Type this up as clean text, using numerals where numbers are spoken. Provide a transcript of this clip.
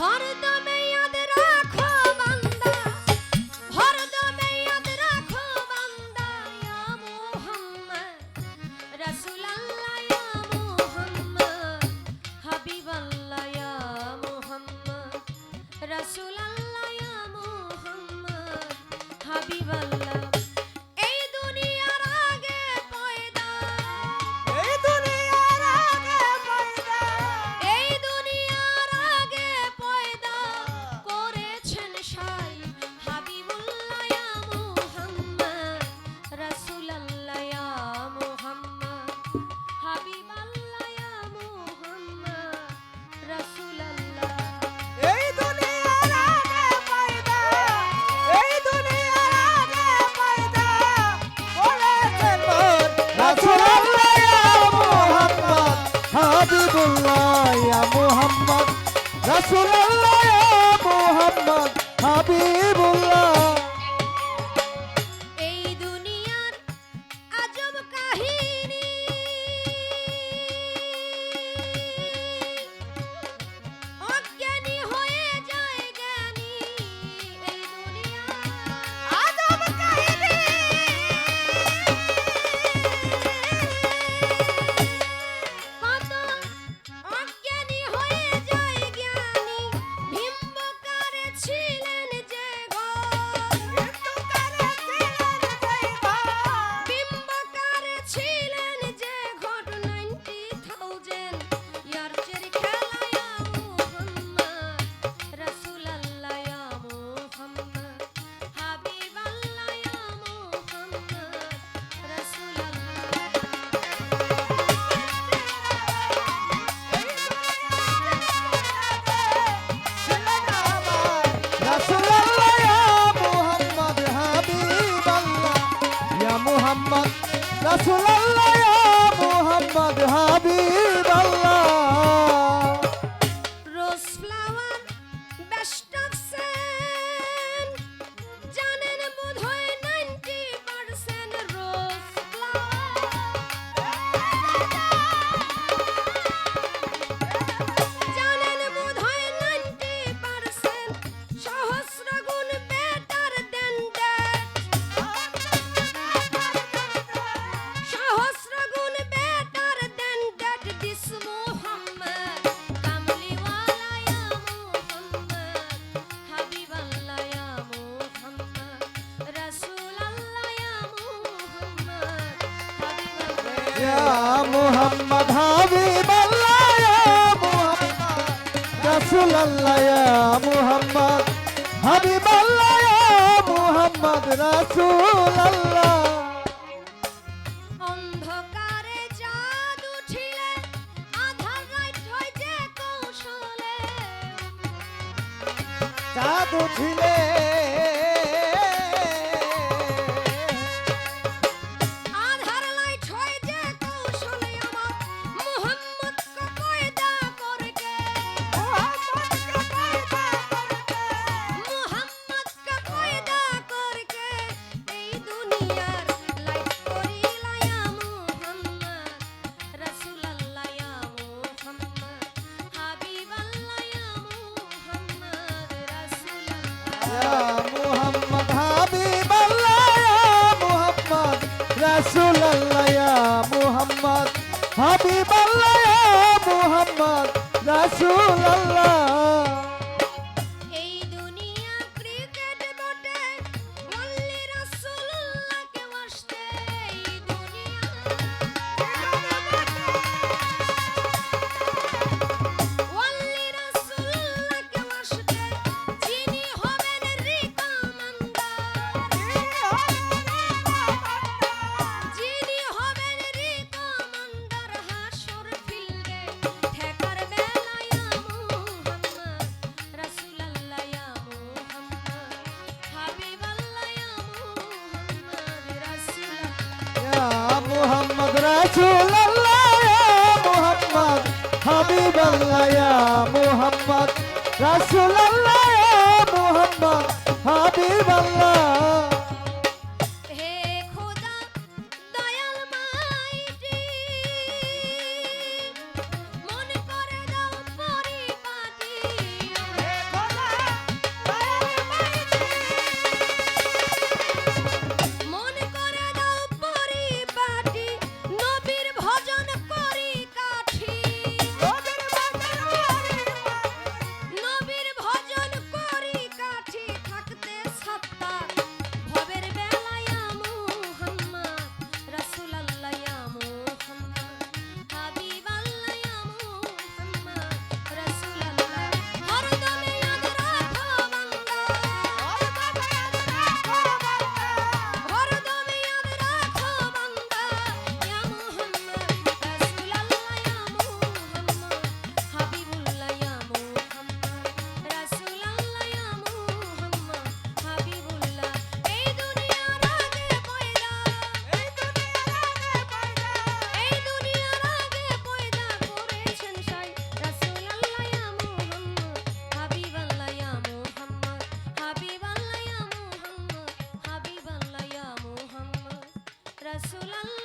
হরদমে ইয়াদ রাখো বান্দা, হরদমে ইয়াদ রাখো বান্দা, ইয়া মুহাম্মদ রাসূলুল্লাহ, ইয়া মুহাম্মদ হাবিবাল্লাহ, ইয়া মুহাম্মদ রাসূলুল্লাহ, ইয়া মুহাম্মদ হাবিবাল্লাহ। এই দুনিয়ার আগে পয়দা, এই দুনিয়ার আগে পয়দা, এই দুনিয়ার আগে পয়দা করেছেন সাই হাবিবুল্লাহ, ইয়া মুহাম্মদ রাসূলুল্লাহ, ইয়া মুহাম্মদ হাবিবাল্লাহ, ইয়া মুহাম্মদ রাসূলুল্লাহ। এই দুনিয়ার আগে পয়দা, এই দুনিয়ার আগে পয়দা করেছেন মোর রাসূলুল্লাহ ইয়া মুহাম্মদ হাবিবুল্লাহ, ইয়া মুহাম্মদ রাসূলুল্লাহ, ইয়া মুহাম্মদ হাবিবুল্লাহ। এই দুনিয়ার আজব কাহিনী, অজ্ঞানী হয়ে যায় জ্ঞানী। এই দুনিয়ার আজব কাহিনী, কত অজ্ঞানী হয়ে যায় জ্ঞানী। ভিম্বকার ছিলেন যে ঘর, বিম্বকার ছিলেন যে ঘট 90,000 ইয়ার্সের খেলা, ইয়া মুহাম্মদ রাসূলুল্লাহ, ইয়া মুহাম্মদ হাবিবাল্লাহ, ইয়া মুহাম্মদ রাসূলুল্লাহ, ইয়া মুহাম্মদ হাবিবাল্লাহ, ইয়া মুহাম্মদ রাসূলুল্লাহ, ইয়া মুহাম্মদ হাবিবাল্লাহ। রোজ ফ্লাওয়ার বেস্ট অফ সেন, জানেন বোধহয় 90% রোজ জানেন বোধহয় 90% সহস্র গুণ বেটার দেন দ্যাট, সহস্র গুণ better then that. This Muhammad কামলিওয়ালা, ইয়া মুহাম্মদ হাবিবাল্লাহ, ইয়া মুহাম্মদ রাসূলুল্লাহ, ইয়া মুহাম্মদ হাবিবাল্লাহ। ইয়া মুহাম্মদ হাবিবাল্লাহ, ইয়া মুহাম্মদ রাসূলুল্লাহ, ইয়া মুহাম্মদ হাবিবাল্লাহ, ইয়া মুহাম্মদ রাসূলুল্লাহ। অন্ধকারে চাঁদ উঠিলে আধার রাইট হয় যে কৌশলে, চাঁদ উঠিলে আধার লাইট হয় যে কৌশলে। আমার মুহাম্মদ কা কয়দা করকে, মুহাম্মদ কা কয়দা করকে এই দুনিয়ার লাইট করিলা, ইয়া মুহাম্মদ রাসূলুল্লাহ, ইয়া মুহাম্মদ হাবিবাল্লাহ, ইয়া মুহাম্মদ রাসূলুল্লাহ। ইয়া মুহাম্মদ হাবিবাল্লাহ, ইয়া মুহাম্মদ রাসূলুল্লাহ, ইয়া মুহাম্মদ হাবিবাল্লাহ, ইয়া মুহাম্মদ রাসূলুল্লাহ। এই দুনিয়া ক্রিকেট বটে, ওয়াল্লি রাসূলুল্লাহকে ওয়াসতে। এই দুনিয়া ওয়াল্লি রাসূলুল্লাহকে ওয়াসতে, যিনি হবেন রিকমান্ডার, যিনি হবেন রিকমান্ডার হাসর ফিল্ডে ঠেকার বেলা, ইয়া মুহাম্মদ রাসূলুল্লাহ, ইয়া মুহাম্মদ হাবিবাল্লাহ, ইয়া মুহাম্মদ রাসূলুল্লাহ। ইয়া মুহাম্মদ রাসূলুল্লাহ, ইয়া মুহাম্মদ হাবিবাল্লাহ, ইয়া মুহাম্মদ রাসূলুল্লাহ, ইয়া মুহাম্মদ হাবিবাল্লাহ। হে খোদা দয়াল মাইটি, মন করে দাও পরিপাটি, রাসূলুল্লাহ